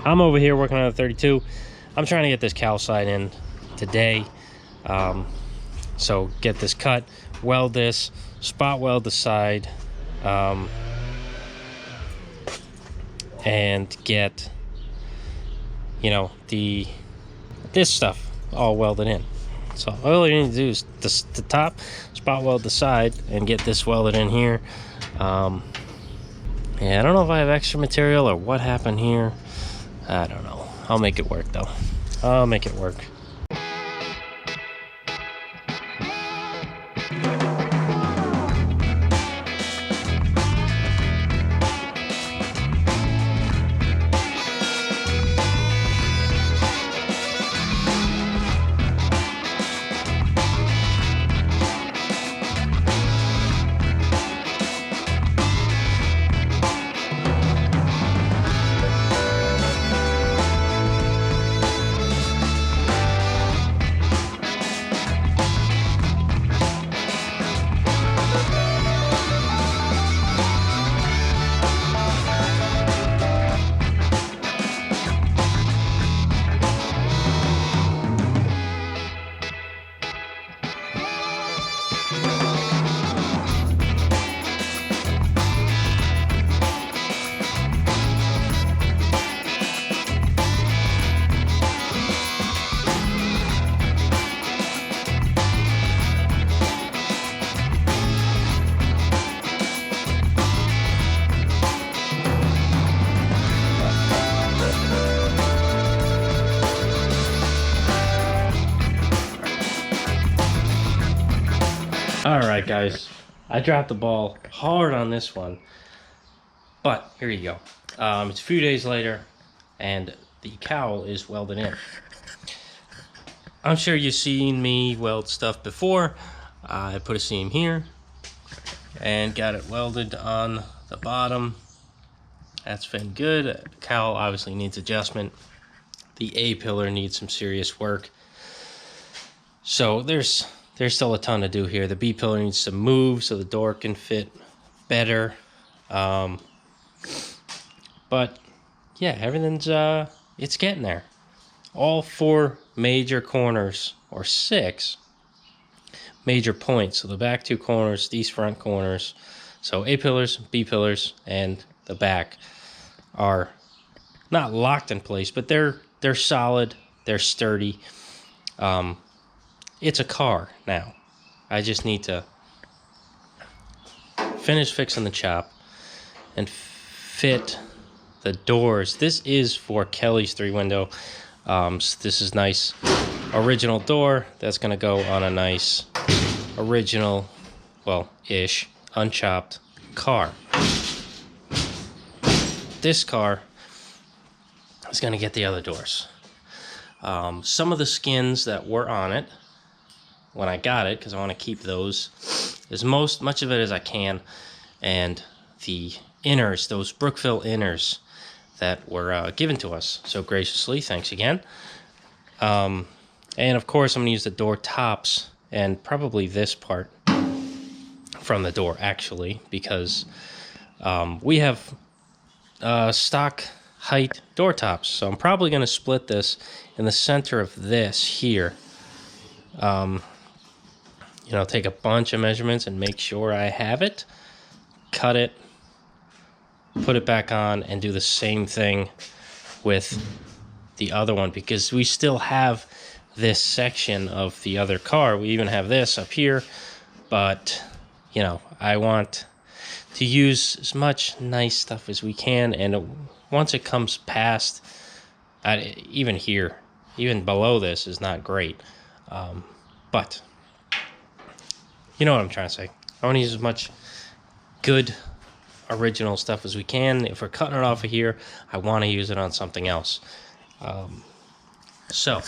I'm over here working on a 32. I'm trying to get this cowl side in today. So get this cut, weld this, spot weld the side, and get, you know, this stuff all welded in. So all you need to do is the top, spot weld the side, and get this welded in here. Yeah, I don't know if I have extra material or what happened here. I don't know. I'll make it work though. I'll make it work. All right, guys, I dropped the ball hard on this one, but here you go. It's a few days later, and the cowl is welded in. I'm sure you've seen me weld stuff before. I put a seam here and got it welded on the bottom. That's been good. The cowl obviously needs adjustment. The A-pillar needs some serious work. So there's still a ton to do here. The B pillar needs to move so the door can fit better. But yeah, everything's it's getting there. All 4 major corners, or 6 major points. So the back 2 corners, these front corners. So A pillars, B pillars, and the back are not locked in place, but they're solid, they're sturdy. It's a car now. I just need to finish fixing the chop and fit the doors. This is for Kelly's 3-window. So this is nice original door that's gonna go on a nice original, well-ish, unchopped car. This car is gonna get the other doors. Some of the skins that were on it when I got it, because I want to keep those as much of it as I can, and the inners, those Brookville inners that were given to us so graciously, thanks again. And of course I'm going to use the door tops and probably this part from the door actually, because we have stock height door tops, so I'm probably going to split this in the center of this here. You know, take a bunch of measurements and make sure I have it, cut it, put it back on, and do the same thing with the other one, because we still have this section of the other car. We even have this up here, but you know, I want to use as much nice stuff as we can, and once it comes past, even here, even below this is not great, but you know what I'm trying to say. I want to use as much good original stuff as we can. If we're cutting it off of here, I want to use it on something else. So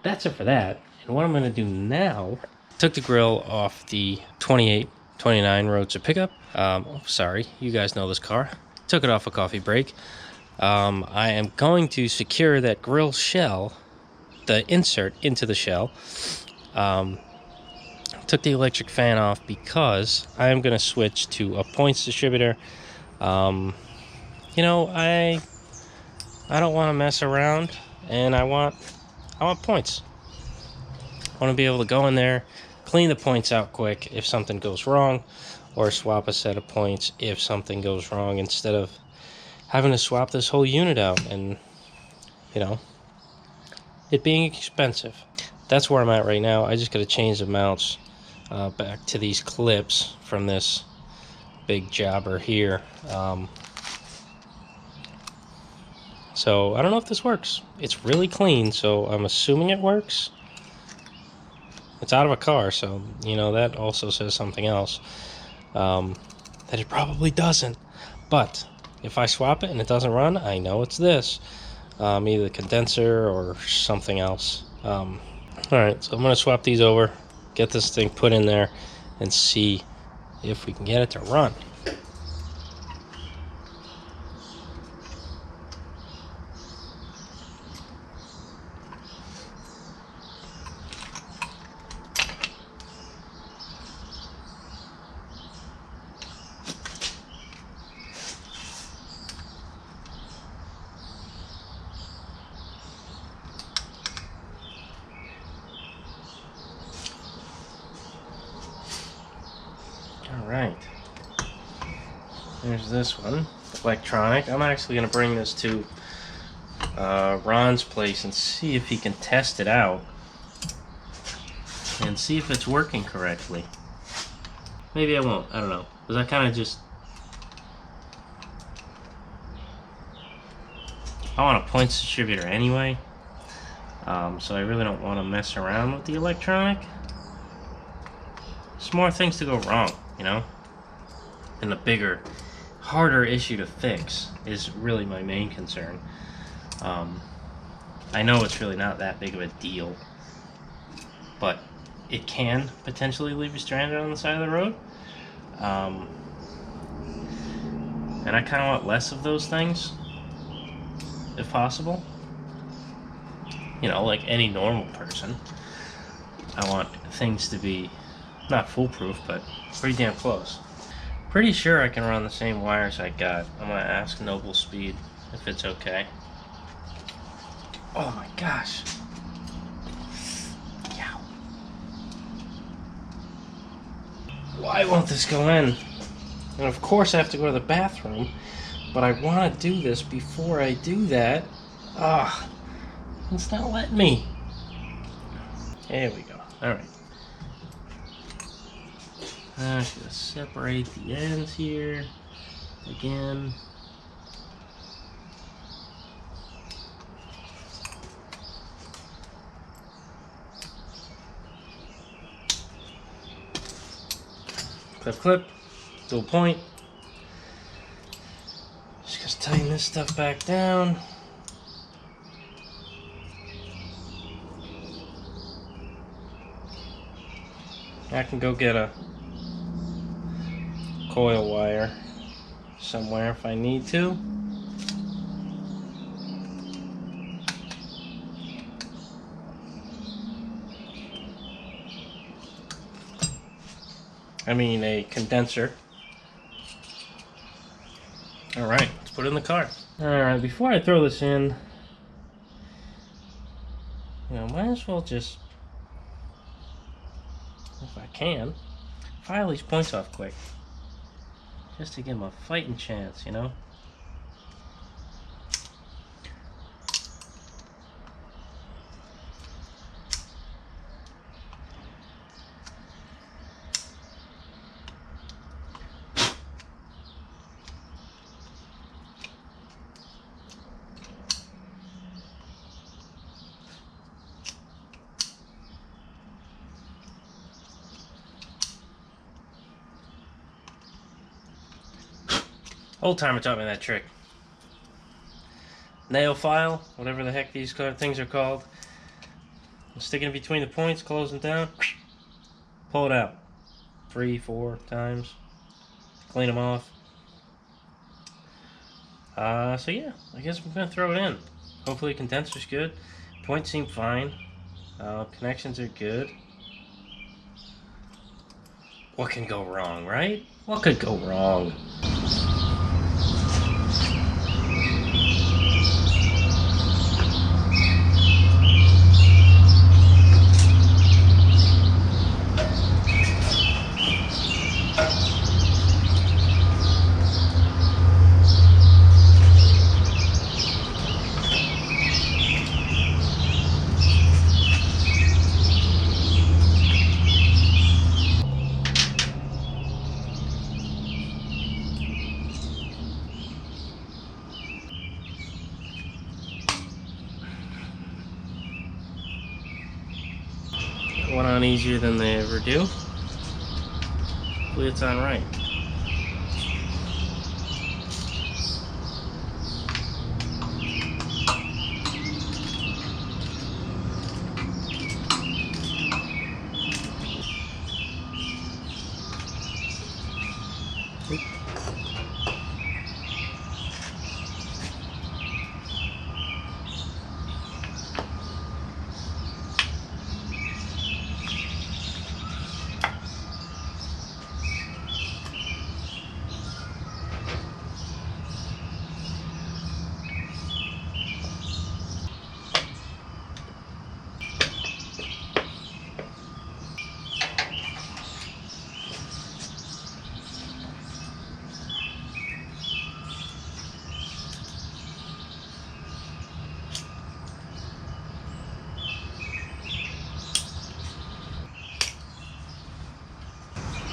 that's it for that. And what I'm going to do now, took the grill off the 2829 Roadster pickup. Sorry, you guys know this car. Took it off a coffee break. I am going to secure that grill shell, the insert into the shell. Took the electric fan off because I am going to switch to a points distributor. You know, I I don't want to mess around, and I want points. I want to be able to go in there, clean the points out quick if something goes wrong, or swap a set of points if something goes wrong, instead of having to swap this whole unit out and, you know, it being expensive. That's where I'm at right now. I just got to change the mounts back to these clips from this big jobber here. So I don't know if this works. It's really clean, so I'm assuming it works. It's out of a car, so, you know, that also says something else. That it probably doesn't. But if I swap it and it doesn't run, I know it's this. Either the condenser or something else. Alright, so I'm going to swap these over, get this thing put in there, and see if we can get it to run. Alright, there's this one, electronic. I'm actually going to bring this to Ron's place and see if he can test it out and see if it's working correctly. Maybe I won't, I don't know, because I kind of just, I want a points distributor anyway, so I really don't want to mess around with the electronic. There's more things to go wrong, you know? And the bigger, harder issue to fix is really my main concern. I know it's really not that big of a deal, but it can potentially leave you stranded on the side of the road. And I kind of want less of those things, if possible. You know, like any normal person. I want things to be not foolproof, but pretty damn close. Pretty sure I can run the same wires I got. I'm gonna ask Noble Speed if it's okay. Oh my gosh. Yow. Why won't this go in? And of course I have to go to the bathroom, but I want to do this before I do that. Ah, it's not letting me. There we go. Alright. I'm just going to separate the ends here again. Clip, clip, dual point. Just going to tighten this stuff back down. I can go get a coil wire somewhere if I need to. I mean a condenser. Alright, let's put it in the car. Alright, before I throw this in, you know, might as well just, if I can, file these points off quick. Just to give them a fighting chance, you know? Old timer taught me that trick. Nail file, whatever the heck these things are called. Stick it in between the points, close them down, pull it out 3-4 times, clean them off. So yeah, I guess I'm gonna throw it in. Hopefully condenser's good. Points seem fine. Connections are good. What can go wrong, right? What could go wrong? going on easier than they ever do. Hopefully it's on right.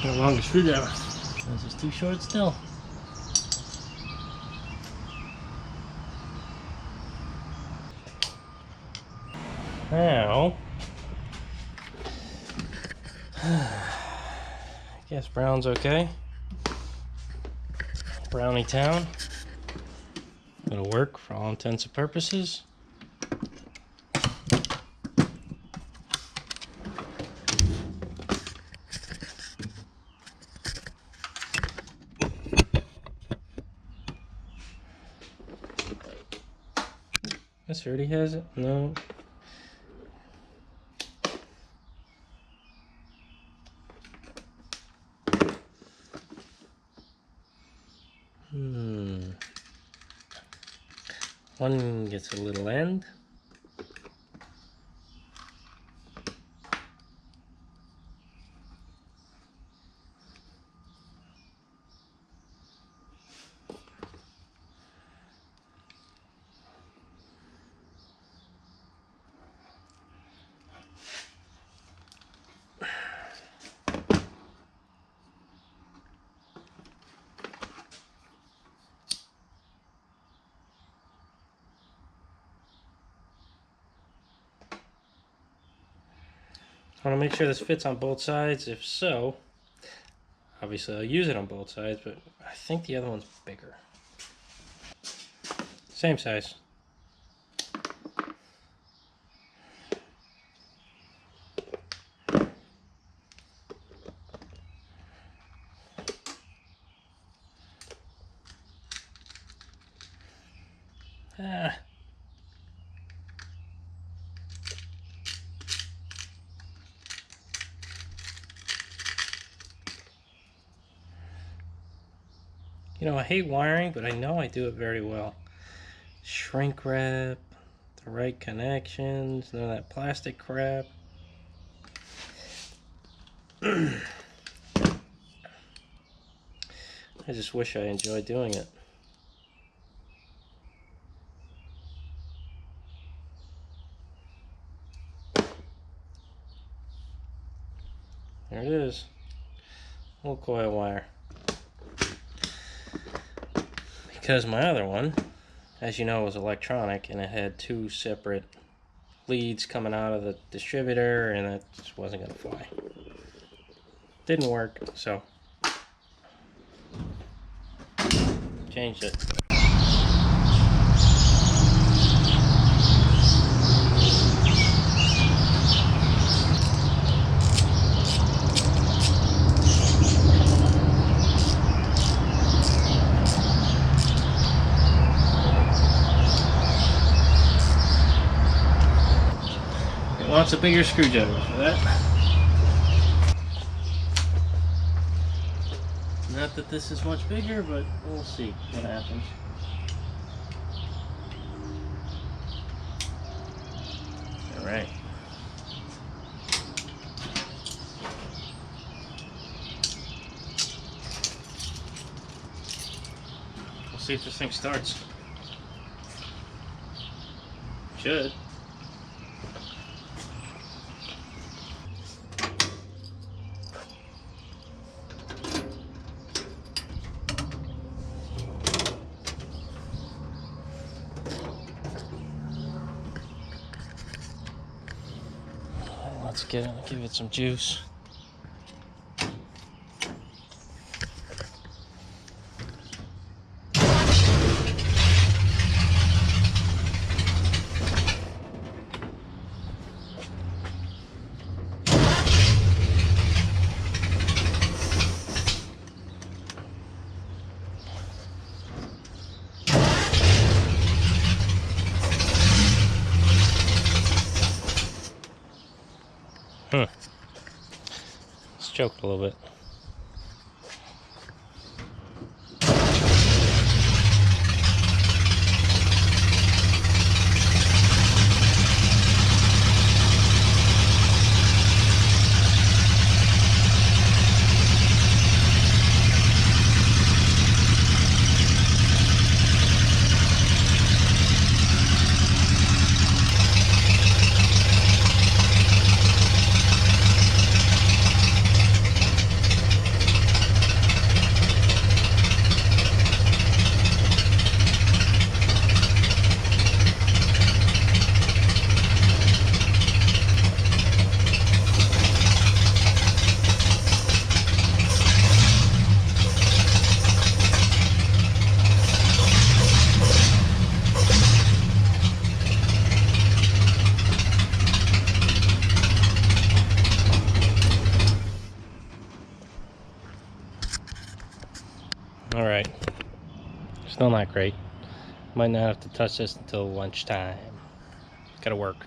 Got a longer screwdriver. This is too short still. Now, I guess brown's okay. Brownie Town. It'll work for all intents and purposes. This already has it? No. One gets a little end. I want to make sure this fits on both sides. If so, obviously I'll use it on both sides, but I think the other one's bigger. Same size. You know, I hate wiring, but I know I do it very well. Shrink wrap, the right connections, none of that plastic crap. I just wish I enjoyed doing it. There it is. Little coil wire. Because my other one, as you know, was electronic and it had two separate leads coming out of the distributor, and that just wasn't going to fly. Didn't work, so changed it. Wants a bigger screwdriver for that. Not that this is much bigger, but we'll see what happens. All right. We'll see if this thing starts. Should. Let's give it some juice. It's choked a little bit. All right, still not great. Might not have to touch this until lunchtime. Gotta work.